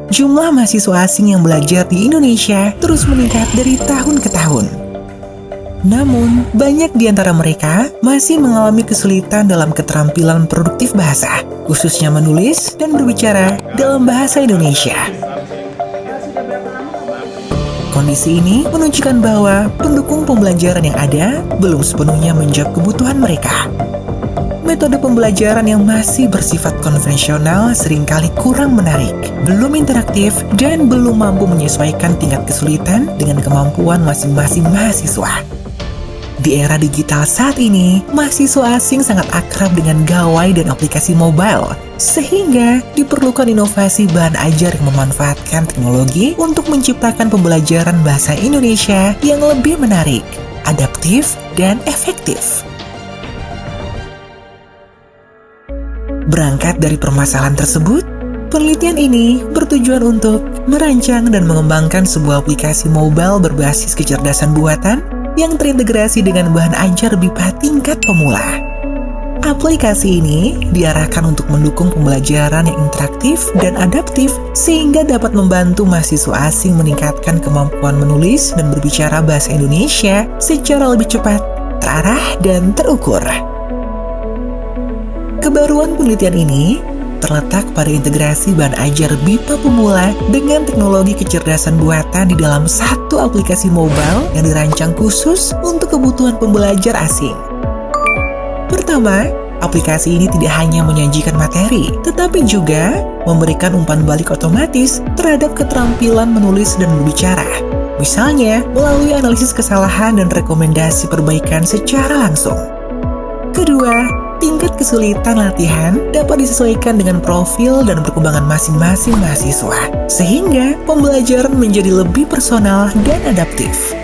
jumlah mahasiswa asing yang belajar di Indonesia terus meningkat dari tahun ke tahun. Namun, banyak di antara mereka masih mengalami kesulitan dalam keterampilan produktif bahasa, khususnya menulis dan berbicara dalam bahasa Indonesia. Kondisi ini menunjukkan bahwa pendukung pembelajaran yang ada belum sepenuhnya menjawab kebutuhan mereka. Metode pembelajaran yang masih bersifat konvensional seringkali kurang menarik, belum interaktif, dan belum mampu menyesuaikan tingkat kesulitan dengan kemampuan masing-masing mahasiswa. Di era digital saat ini, mahasiswa asing sangat akrab dengan gawai dan aplikasi mobile, sehingga diperlukan inovasi bahan ajar yang memanfaatkan teknologi untuk menciptakan pembelajaran bahasa Indonesia yang lebih menarik, adaptif, dan efektif. Berangkat dari permasalahan tersebut, penelitian ini bertujuan untuk merancang dan mengembangkan sebuah aplikasi mobile berbasis kecerdasan buatan yang terintegrasi dengan bahan ajar BIPA tingkat pemula. Aplikasi ini diarahkan untuk mendukung pembelajaran yang interaktif dan adaptif sehingga dapat membantu mahasiswa asing meningkatkan kemampuan menulis dan berbicara bahasa Indonesia secara lebih cepat, terarah, dan terukur. Kebaruan penelitian ini terletak pada integrasi bahan ajar BIPA pemula dengan teknologi kecerdasan buatan di dalam satu aplikasi mobile yang dirancang khusus untuk kebutuhan pembelajar asing. Pertama, aplikasi ini tidak hanya menyajikan materi, tetapi juga memberikan umpan balik otomatis terhadap keterampilan menulis dan berbicara. Misalnya, melalui analisis kesalahan dan rekomendasi perbaikan secara langsung. Kedua, tingkat kesulitan latihan dapat disesuaikan dengan profil dan perkembangan masing-masing mahasiswa, sehingga pembelajaran menjadi lebih personal dan adaptif.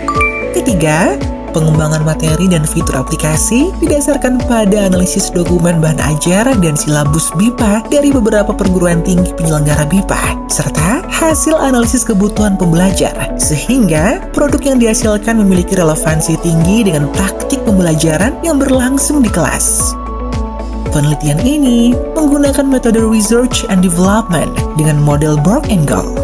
Ketiga, pengembangan materi dan fitur aplikasi didasarkan pada analisis dokumen bahan ajar dan silabus BIPA dari beberapa perguruan tinggi penyelenggara BIPA, serta hasil analisis kebutuhan pembelajar, sehingga produk yang dihasilkan memiliki relevansi tinggi dengan praktik pembelajaran yang berlangsung di kelas. Penelitian ini menggunakan metode research and development dengan model Borg Angle.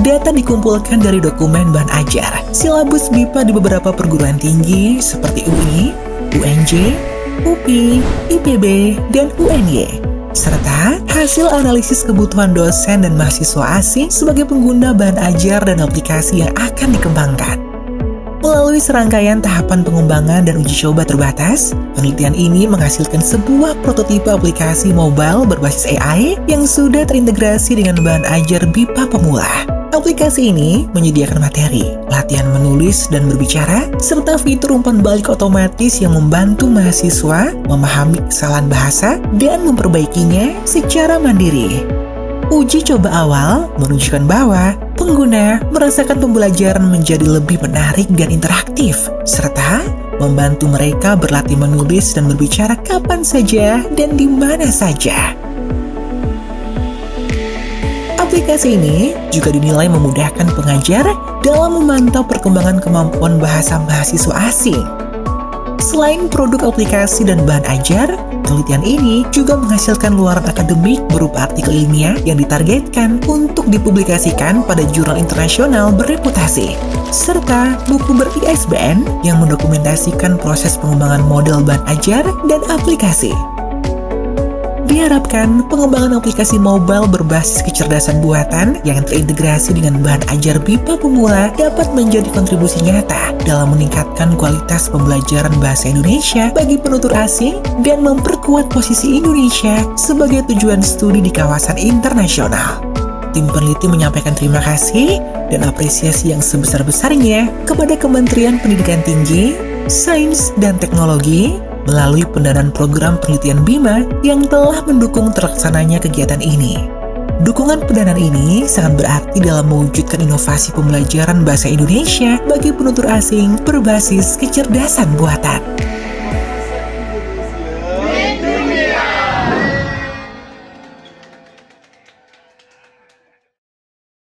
Data dikumpulkan dari dokumen bahan ajar, silabus BIPA di beberapa perguruan tinggi seperti UI, UNJ, UPI, IPB, dan UNY, serta hasil analisis kebutuhan dosen dan mahasiswa asing sebagai pengguna bahan ajar dan aplikasi yang akan dikembangkan. Melalui serangkaian tahapan pengembangan dan uji coba terbatas, penelitian ini menghasilkan sebuah prototipe aplikasi mobile berbasis AI yang sudah terintegrasi dengan bahan ajar BIPA pemula. Aplikasi ini menyediakan materi, latihan menulis dan berbicara, serta fitur umpan balik otomatis yang membantu mahasiswa memahami kesalahan bahasa dan memperbaikinya secara mandiri. Uji coba awal menunjukkan bahwa pengguna merasakan pembelajaran menjadi lebih menarik dan interaktif, serta membantu mereka berlatih menulis dan berbicara kapan saja dan di mana saja. Aplikasi ini juga dinilai memudahkan pengajar dalam memantau perkembangan kemampuan bahasa mahasiswa asing. Selain produk aplikasi dan bahan ajar, penelitian ini juga menghasilkan luaran akademik berupa artikel ilmiah yang ditargetkan untuk dipublikasikan pada jurnal internasional bereputasi, serta buku ber-ISBN yang mendokumentasikan proses pengembangan model bahan ajar dan aplikasi. Diharapkan pengembangan aplikasi mobile berbasis kecerdasan buatan yang terintegrasi dengan bahan ajar BIPA pemula dapat menjadi kontribusi nyata dalam meningkatkan kualitas pembelajaran bahasa Indonesia bagi penutur asing dan memperkuat posisi Indonesia sebagai tujuan studi di kawasan internasional. Tim peneliti menyampaikan terima kasih dan apresiasi yang sebesar-besarnya kepada Kementerian Pendidikan Tinggi, Sains, dan Teknologi melalui pendanaan program penelitian BIMA yang telah mendukung terlaksananya kegiatan ini. Dukungan pendanaan ini sangat berarti dalam mewujudkan inovasi pembelajaran bahasa Indonesia bagi penutur asing berbasis kecerdasan buatan.